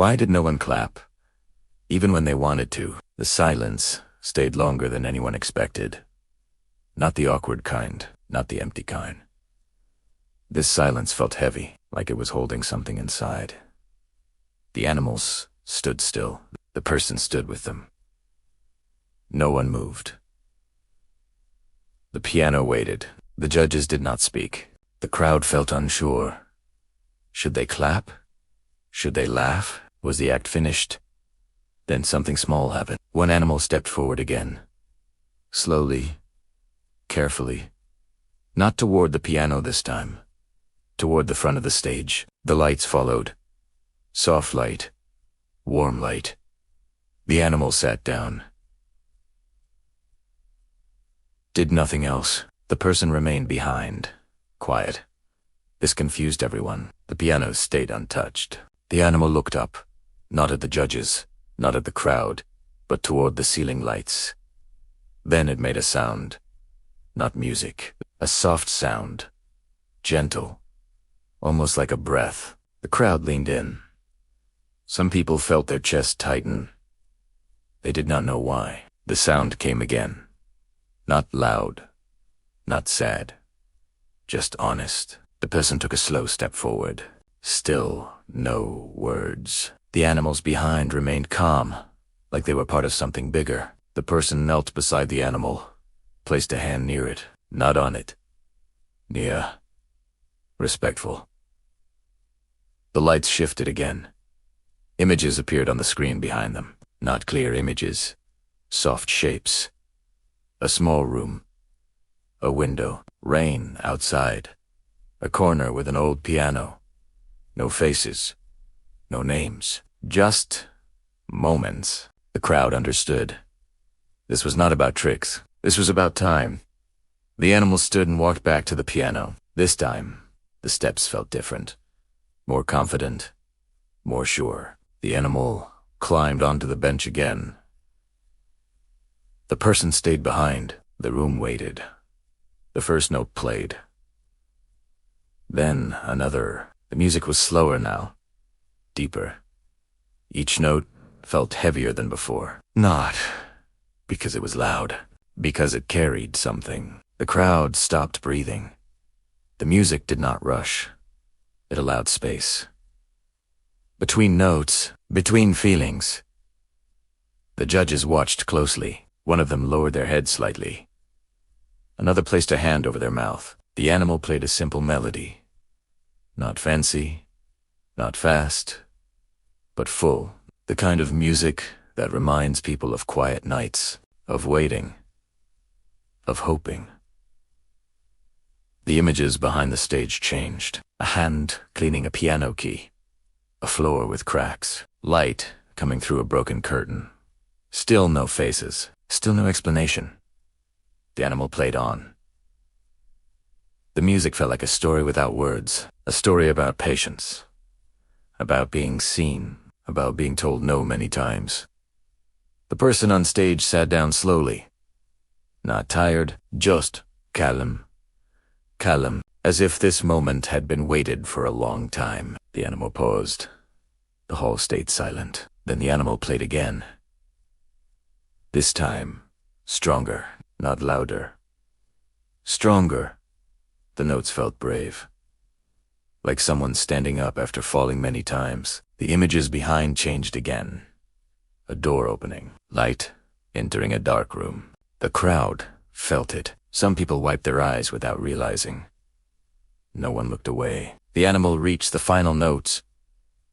Why did no one clap? Even when they wanted to, the silence stayed longer than anyone expected. Not the awkward kind, not the empty kind. This silence felt heavy, like it was holding something inside. The animals stood still. The person stood with them. No one moved. The piano waited. The judges did not speak. The crowd felt unsure. Should they clap? Should they laugh? Was the act finished? Then something small happened. One animal stepped forward again. Slowly, carefully. Not toward the piano this time. Toward the front of the stage. The lights followed. Soft light. Warm light. The animal sat down. Did nothing else. The person remained behind. Quiet. This confused everyone. The piano stayed untouched. The animal looked up. Not at the judges. Not at the crowd. But toward the ceiling lights. Then it made a sound. Not music. A soft sound. Gentle. Almost like a breath. The crowd leaned in. Some people felt their chest tighten. They did not know why. The sound came again. Not loud. Not sad. Just honest. The person took a slow step forward. Still no words. The animals behind remained calm, like they were part of something bigger. The person knelt beside the animal, placed a hand near it, not on it. Near. Respectful. The lights shifted again. Images appeared on the screen behind them. Not clear images. Soft shapes. A small room. A window. Rain outside. A corner with an old piano. No faces. No names. Just moments. The crowd understood. This was not about tricks. This was about time. The animal stood and walked back to the piano. This time, the steps felt different. More confident. More sure. The animal climbed onto the bench again. The person stayed behind. The room waited. The first note played. Then another. The music was slower now. Deeper. Each note felt heavier than before. Not because it was loud. Because it carried something. The crowd stopped breathing. The music did not rush. It allowed space. Between notes, between feelings. The judges watched closely. One of them lowered their head slightly. Another placed a hand over their mouth. The animal played a simple melody. Not fancy, not fast, but full. The kind of music that reminds people of quiet nights, of waiting, of hoping. The images behind the stage changed. A hand cleaning a piano key. A floor with cracks. Light coming through a broken curtain. Still no faces. Still no explanation. The animal played on. The music felt like a story without words. A story about patience. About being seen. About being told no many times. The person on stage sat down slowly. Not tired, just calm. Calm, as if this moment had been waited for a long time. The animal paused. The hall stayed silent. Then the animal played again. This time, stronger, not louder. Stronger. The notes felt brave. Like someone standing up after falling many times. The images behind changed again. A door opening. Light entering a dark room. The crowd felt it. Some people wiped their eyes without realizing. No one looked away. The animal reached the final notes.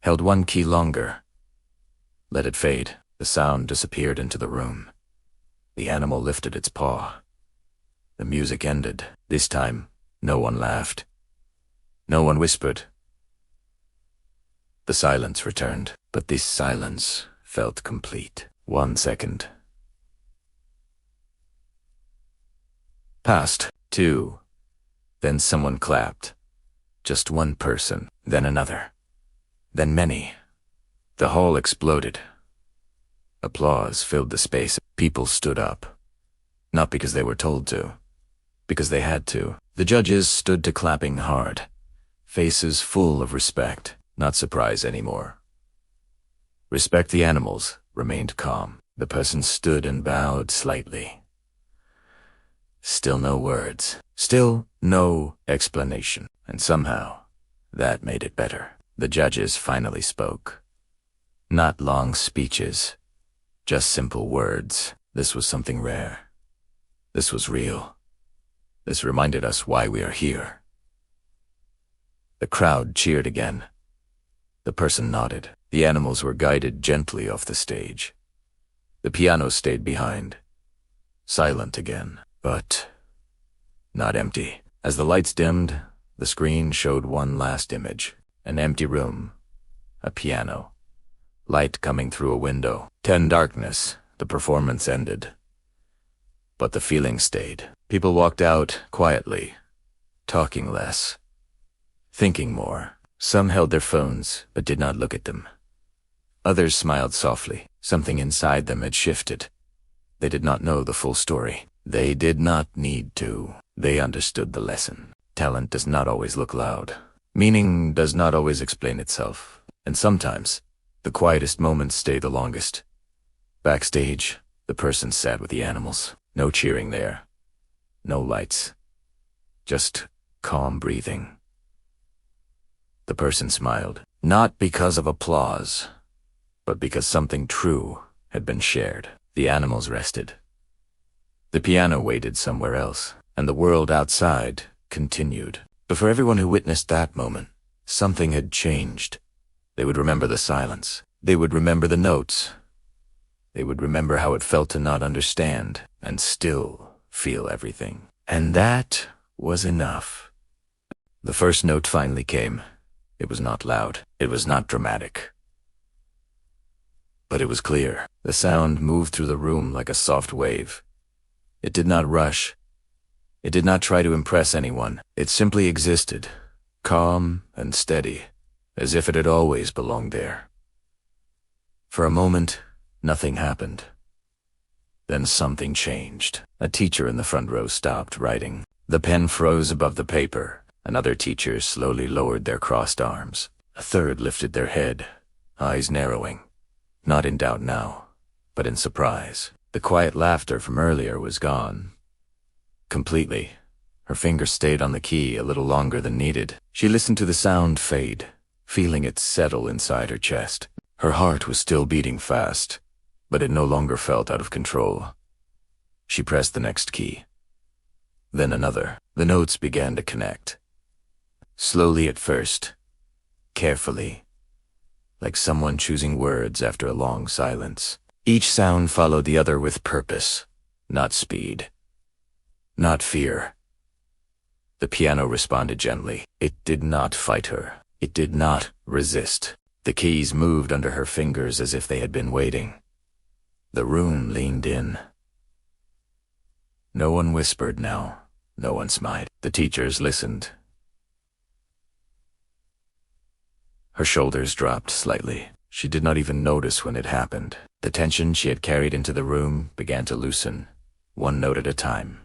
Held one key longer. Let it fade. The sound disappeared into the room. The animal lifted its paw. The music ended. This time, no one laughed. No one whispered. The silence returned, but this silence felt complete. 1 second. Passed. 2. Then someone clapped. Just one person. Then another. Then many. The hall exploded. Applause filled the space. People stood up. Not because they were told to. Because they had to. The judges stood to clapping hard. Faces full of respect. Not surprise anymore. Respect the animals remained calm. The person stood and bowed slightly. Still no words. Still no explanation. And somehow, that made it better. The judges finally spoke. Not long speeches, just simple words. This was something rare. This was real. This reminded us why we are here. The crowd cheered again. The person nodded. The animals were guided gently off the stage. The piano stayed behind, silent again, but not empty. As the lights dimmed, the screen showed one last image. An empty room, a piano, light coming through a window. In darkness, the performance ended. But the feeling stayed. People walked out quietly, talking less, thinking more. Some held their phones, but did not look at them. Others smiled softly. Something inside them had shifted. They did not know the full story. They did not need to. They understood the lesson. Talent does not always look loud. Meaning does not always explain itself. And sometimes, the quietest moments stay the longest. Backstage, the person sat with the animals. No cheering there. No lights. Just calm breathing. The person smiled. Not because of applause, but because something true had been shared. The animals rested. The piano waited somewhere else, and the world outside continued. But for everyone who witnessed that moment, something had changed. They would remember the silence. They would remember the notes. They would remember how it felt to not understand and still feel everything. And that was enough. The first note finally came. It was not loud. It was not dramatic. But it was clear. The sound moved through the room like a soft wave. It did not rush. It did not try to impress anyone. It simply existed, calm and steady, as if it had always belonged there. For a moment, nothing happened. Then something changed. A teacher in the front row stopped writing. The pen froze above the paper. Another teacher slowly lowered their crossed arms. A third lifted their head, eyes narrowing. Not in doubt now, but in surprise. The quiet laughter from earlier was gone. Completely. Her fingers stayed on the key a little longer than needed. She listened to the sound fade, feeling it settle inside her chest. Her heart was still beating fast, but it no longer felt out of control. She pressed the next key. Then another. The notes began to connect. Slowly at first, carefully, like someone choosing words after a long silence. Each sound followed the other with purpose, not speed, not fear. The piano responded gently. It did not fight her. It did not resist. The keys moved under her fingers as if they had been waiting. The room leaned in. No one whispered now. No one smiled. The teachers listened. Her shoulders dropped slightly. She did not even notice when it happened. The tension she had carried into the room began to loosen, one note at a time.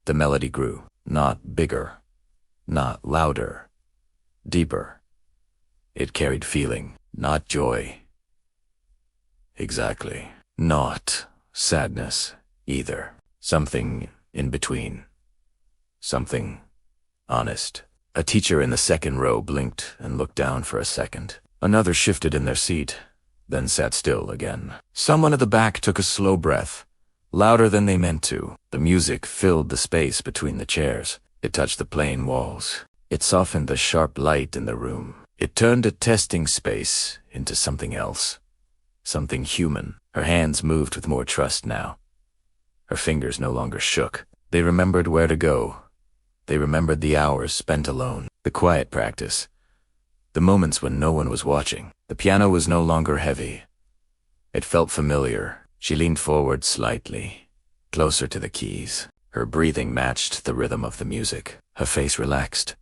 The melody grew, not bigger, not louder, deeper. It carried feeling, not joy. Exactly. Not sadness, either. Something in between. Something honest. A teacher in the second row blinked and looked down for a second. Another shifted in their seat, then sat still again. Someone at the back took a slow breath, louder than they meant to. The music filled the space between the chairs. It touched the plain walls. It softened the sharp light in the room. It turned a testing space into something else. Something human. Her hands moved with more trust now. Her fingers no longer shook. They remembered where to go. They remembered the hours spent alone, the quiet practice, the moments when no one was watching. The piano was no longer heavy. It felt familiar. She leaned forward slightly, closer to the keys. Her breathing matched the rhythm of the music. Her face relaxed.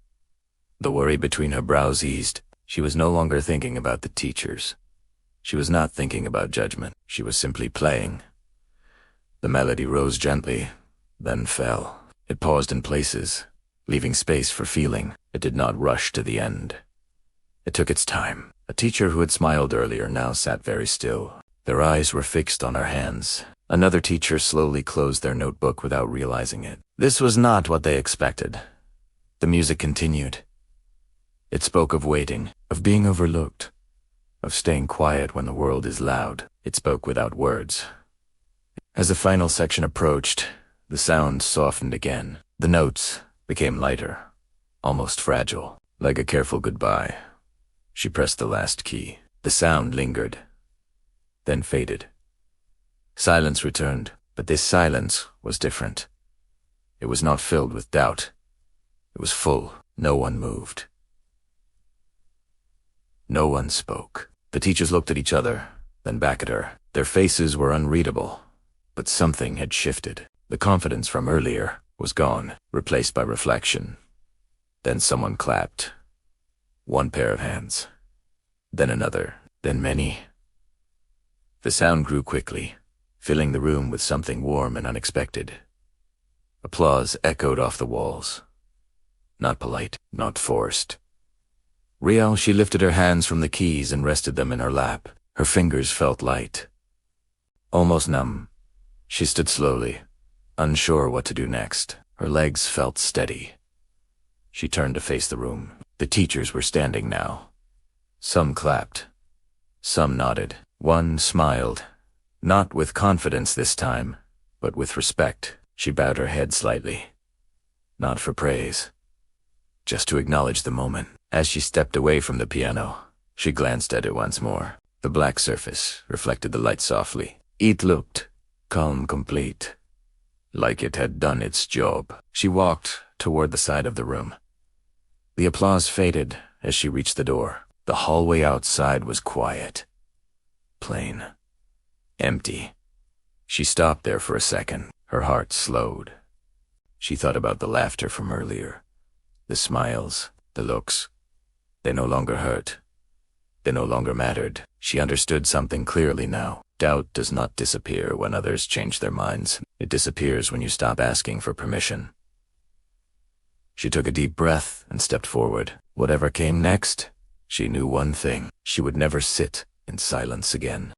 The worry between her brows eased. She was no longer thinking about the teachers. She was not thinking about judgment. She was simply playing. The melody rose gently, then fell. It paused in places, leaving space for feeling. It did not rush to the end. It took its time. A teacher who had smiled earlier now sat very still. Their eyes were fixed on her hands. Another teacher slowly closed their notebook without realizing it. This was not what they expected. The music continued. It spoke of waiting, of being overlooked, of staying quiet when the world is loud. It spoke without words. As the final section approached, the sound softened again. The notes became lighter, almost fragile, like a careful goodbye. She pressed the last key. The sound lingered, then faded. Silence returned, but this silence was different. It was not filled with doubt. It was full. No one moved. No one spoke. The teachers looked at each other, then back at her. Their faces were unreadable, but something had shifted. The confidence from earlier was gone, replaced by reflection. Then someone clapped. One pair of hands. Then another. Then many. The sound grew quickly, filling the room with something warm and unexpected. Applause echoed off the walls. Not polite, not forced. Real, she lifted her hands from the keys and rested them in her lap. Her fingers felt light, almost numb. She stood slowly, unsure what to do next. Her legs felt steady. She turned to face the room. The teachers were standing now. Some clapped. Some nodded. One smiled, not with confidence this time, but with respect. She bowed her head slightly. Not for praise, just to acknowledge the moment. As she stepped away from the piano, she glanced at it once more. The black surface reflected the light softly. It looked calm, complete, like it had done its job. She walked toward the side of the room. The applause faded as she reached the door. The hallway outside was quiet, plain, empty. She stopped there for a second. Her heart slowed. She thought about the laughter from earlier, the smiles, the looks. They no longer hurt. They no longer mattered. She understood something clearly now. Doubt does not disappear when others change their minds. It disappears when you stop asking for permission. She took a deep breath and stepped forward. Whatever came next, she knew one thing. She would never sit in silence again.